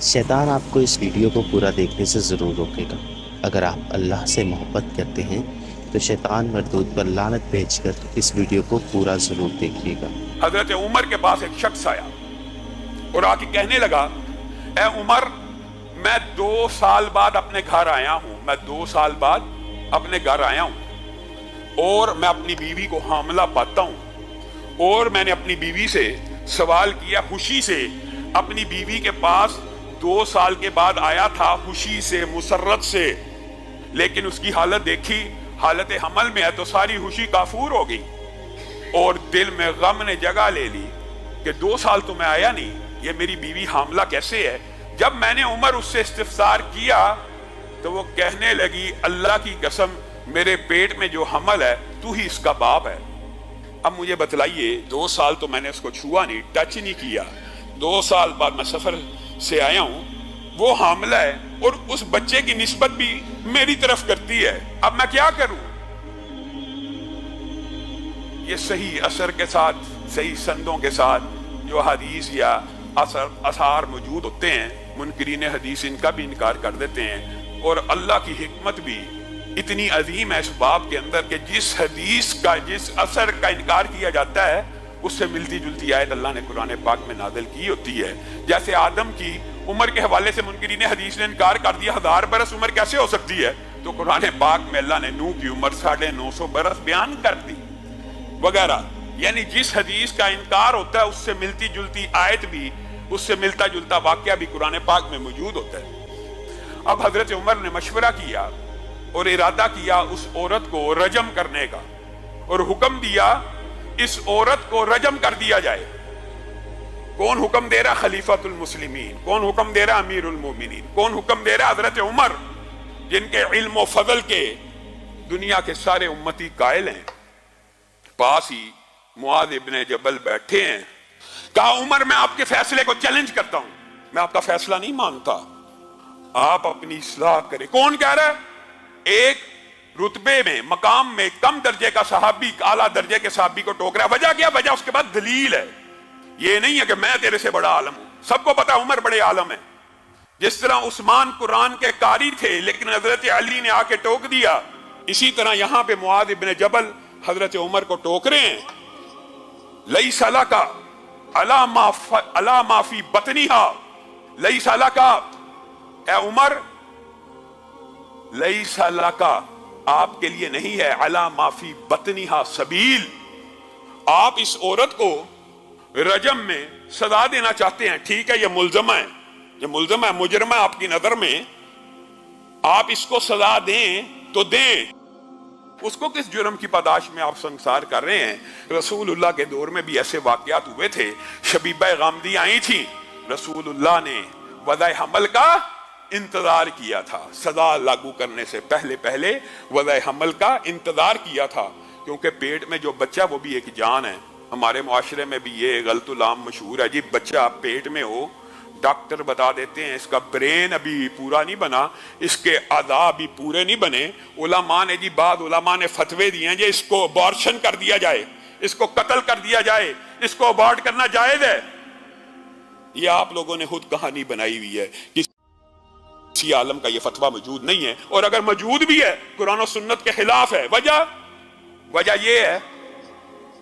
شیطان آپ کو اس ویڈیو کو پورا دیکھنے سے ضرور روکے گا۔ اگر آپ اللہ سے محبت کرتے ہیں تو شیطان مردود پر لعنت بھیج کر اس ویڈیو کو پورا ضرور دیکھیے گا۔ حضرت عمر کے پاس ایک شخص آیا اور آ کے کہنے لگا، اے عمر، میں 2 سال بعد اپنے گھر آیا ہوں، میں 2 سال بعد اپنے گھر آیا ہوں اور میں اپنی بیوی کو حاملہ پاتا ہوں، اور میں نے اپنی بیوی سے سوال کیا، خوشی سے اپنی بیوی کے پاس 2 سال کے بعد آیا تھا، خوشی سے، مسرت سے، لیکن اس کی حالت دیکھی، حالت حمل میں ہے تو ساری خوشی کافور ہو گئی اور دل میں غم نے جگہ لے لی کہ 2 سال تو میں آیا نہیں، یہ میری بیوی حاملہ کیسے ہے؟ جب میں نے عمر اس سے استفسار کیا تو وہ کہنے لگی، اللہ کی قسم، میرے پیٹ میں جو حمل ہے تو ہی اس کا باپ ہے۔ اب مجھے بتلائیے، 2 سال تو میں نے اس کو چھوا نہیں، ٹچ نہیں کیا، 2 سال بعد میں سفر سے آیا ہوں، وہ حاملہ ہے اور اس بچے کی نسبت بھی میری طرف کرتی ہے، اب میں کیا کروں؟ یہ صحیح اثر کے ساتھ، صحیح سندوں کے ساتھ جو حدیث یا اثار موجود ہوتے ہیں، منکرین حدیث ان کا بھی انکار کر دیتے ہیں، اور اللہ کی حکمت بھی اتنی عظیم ہے اس باب کے اندر کہ جس حدیث کا، جس اثر کا انکار کیا جاتا ہے اس سے ملتی جلتی آیت اللہ نے قرآن پاک میں نازل کی ہوتی ہے۔ جیسے آدم کی عمر کے حوالے سے منکرین حدیث نے انکار کر دیا، 1000 برس عمر کیسے ہو سکتی ہے؟ تو قرآن پاک میں اللہ نے نوح کی عمر 950 برس بیان کر دی وغیرہ۔ یعنی جس حدیث کا انکار ہوتا ہے اس سے ملتی جلتی آیت بھی، اس سے ملتا جلتا واقعہ بھی قرآن پاک میں موجود ہوتا ہے۔ اب حضرت عمر نے مشورہ کیا اور ارادہ کیا اس عورت کو رجم کرنے کا، اور حکم دیا اس عورت کو رجم کر دیا جائے۔ کون حکم دے رہا؟ خلیفۃ المسلمین۔ کون حکم دے رہا؟ امیر المومنین۔ کون حکم دے رہا؟ حضرت عمر، جن کے علم و فضل کے دنیا کے سارے امتی قائل ہیں۔ پاس ہی معاذ ابن جبل بیٹھے ہیں، کہا عمر میں آپ کے فیصلے کو چیلنج کرتا ہوں، میں آپ کا فیصلہ نہیں مانتا، آپ اپنی اصلاح کریں۔ کون کہہ رہا ہے؟ ایک رتبے میں، مقام میں کم درجے کا صحابی اعلیٰ درجے کے صحابی کو ٹوک رہا ہے۔ وجہ کیا؟ وجہ اس کے بعد دلیل ہے۔ یہ نہیں ہے کہ میں تیرے سے بڑا عالم ہوں، سب کو پتا عمر بڑے عالم ہیں۔ جس طرح عثمان قرآن کے قاری تھے لیکن حضرت علی نے آ کے ٹوک دیا، اسی طرح یہاں پہ معاذ ابن جبل حضرت عمر کو ٹوک رہے ہیں۔ لیس لک علی ما فی بطنہا، لیس لک، اے عمر، لیس لک، آپ کے لیے نہیں ہے، علی ما فی بطنہا سبیل، آپ اس عورت کو رجم میں سزا دینا چاہتے ہیں، ٹھیک ہے، یہ ملزمہ ہے، یہ ملزمہ ہے، مجرمہ آپ کی نظر میں، آپ اس کو سزا دیں تو دیں، اس کو کس جرم کی پاداش میں آپ سنسار کر رہے ہیں؟ رسول اللہ کے دور میں بھی ایسے واقعات ہوئے تھے، شبیبہ غامدی آئی تھیں، رسول اللہ نے وضع حمل کا انتظار کیا تھا، سزا لاگو کرنے سے پہلے وضع حمل کا انتظار کیا تھا، کیونکہ پیٹ میں جو بچہ وہ بھی ایک جان ہے۔ ہمارے معاشرے میں بھی یہ غلط العام مشہور ہے، جی بچہ پیٹ میں ہو، ڈاکٹر بتا دیتے ہیں اس کا برین ابھی پورا نہیں بنا، اس کے اعضاء بھی پورے نہیں بنے، علماء نے جی، بعض علماء نے فتوے دیے ہیں جی اس کو ابارشن کر دیا جائے، اس کو قتل کر دیا جائے، اس کو ابارٹ کرنا جائز ہے۔ یہ آپ لوگوں نے خود کہانی بنائی ہوئی ہے، کسی عالم کا یہ فتویٰ موجود نہیں ہے، اور اگر موجود بھی ہے قرآن و سنت کے خلاف ہے۔ وجہ یہ ہے،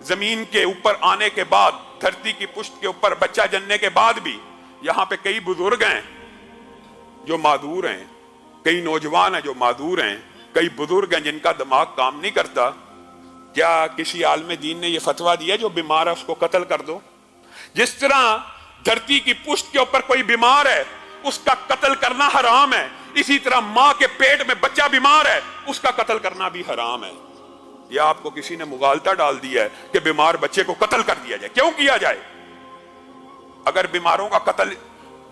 زمین کے اوپر آنے کے بعد، دھرتی کی پشت کے اوپر بچہ جننے کے بعد بھی یہاں پہ کئی بزرگ ہیں جو معذور ہیں، کئی نوجوان ہیں جو معذور ہیں، کئی بزرگ ہیں جن کا دماغ کام نہیں کرتا۔ کیا کسی عالم دین نے یہ فتویٰ دیا جو بیمار ہے اس کو قتل کر دو؟ جس طرح دھرتی کی پشت کے اوپر کوئی بیمار ہے اس کا قتل کرنا حرام ہے، اسی طرح ماں کے پیٹ میں بچہ بیمار ہے اس کا قتل کرنا بھی حرام ہے۔ یہ آپ کو کسی نے مغالطہ ڈال دیا ہے کہ بیمار بچے کو قتل کر دیا جائے۔ کیوں کیا جائے؟ اگر بیماروں کا قتل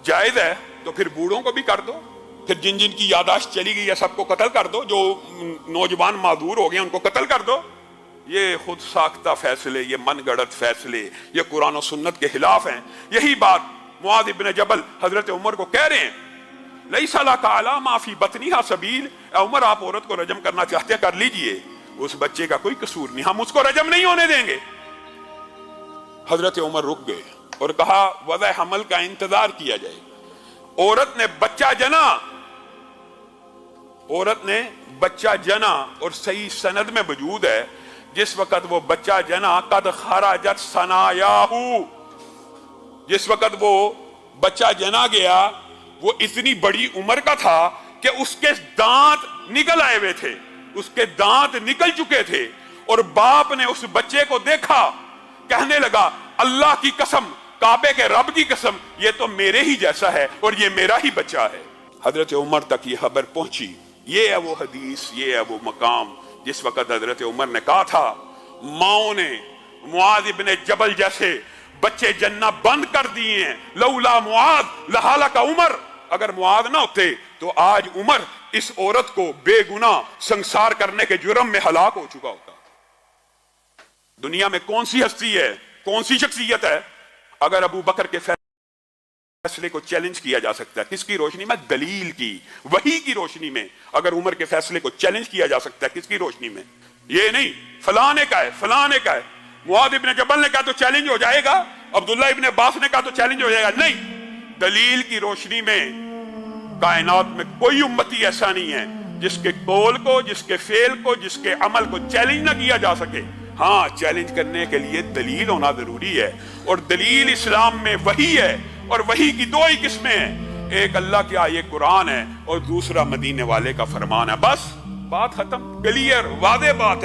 جائز ہے تو پھر بوڑھوں کو بھی کر دو، پھر جن جن کی یاداشت چلی گئی ہے سب کو قتل کر دو، جو نوجوان معذور ہو گئے ان کو قتل کر دو۔ یہ خود ساختہ فیصلے، یہ من گڑت فیصلے، یہ قرآن و سنت کے خلاف ہیں۔ یہی بات معاذ ابن جبل حضرت عمر کو کہہ رہے ہیں، لیس لک علی ما فی بطنہا سبیل، اے عمر آپ عورت کو رجم کرنا چاہتے ہیں کر لیجئے، اس بچے کا کوئی قصور نہیں، ہم اس کو رجم نہیں ہونے دیں گے۔ حضرت عمر رک گئے اور کہا وضع حمل کا انتظار کیا جائے۔ عورت نے بچہ جنا، عورت نے بچہ جنا، اور صحیح سند میں موجود ہے جس وقت وہ بچہ جنا قد خرجت ثنایاہو، جس وقت وہ بچہ جنا گیا وہ اتنی بڑی عمر کا تھا کہ اس کے دانت نکل آئے ہوئے تھے، اس کے دانت نکل چکے تھے، اور باپ نے اس بچے کو دیکھا، کہنے لگا اللہ کی قسم، کعبے کے رب کی قسم، یہ تو میرے ہی جیسا ہے اور یہ میرا ہی بچہ ہے۔ حضرت عمر تک یہ خبر پہنچی۔ یہ ہے وہ حدیث، یہ ہے وہ مقام جس وقت حضرت عمر نے کہا تھا ماؤں نے معاذ ابن جبل جیسے بچے جننا بند کر دیے ہیں، لولا معاذ لہلک عمر، اگر معاذ نہ ہوتے تو آج عمر اس عورت کو بے گناہ سنسار کرنے کے جرم میں ہلاک ہو چکا ہوتا۔ دنیا میں کون سی ہستی ہے، کون سی شخصیت ہے اگر ابو بکر کے فیصلے کو چیلنج کیا جا سکتا ہے؟ کس کی روشنی میں؟ دلیل کی، وحی کی روشنی میں۔ اگر عمر کے فیصلے کو چیلنج کیا جا سکتا ہے کس کی روشنی میں؟ یہ نہیں فلاں نے کہا ہے، فلاں نے کہا ہے، معاذ ابن جبل نے کہا تو چیلنج ہو جائے گا، عبداللہ ابن عباس نے کہا تو چیلنج ہو جائے گا، نہیں، دلیل کی روشنی میں۔ کائنات میں کوئی امتی ایسا نہیں ہے جس کے قول کو، جس کے فعل کو، جس کے عمل کو چیلنج نہ کیا جا سکے۔ ہاں، چیلنج کرنے کے لیے دلیل ہونا ضروری ہے، اور دلیل اسلام میں وحی ہے، اور وحی کی دو ہی قسمیں ہیں، ایک اللہ کی آیت قرآن ہے اور دوسرا مدینے والے کا فرمان ہے۔ بس بات ختم، کلیئر، واضح بات ہے۔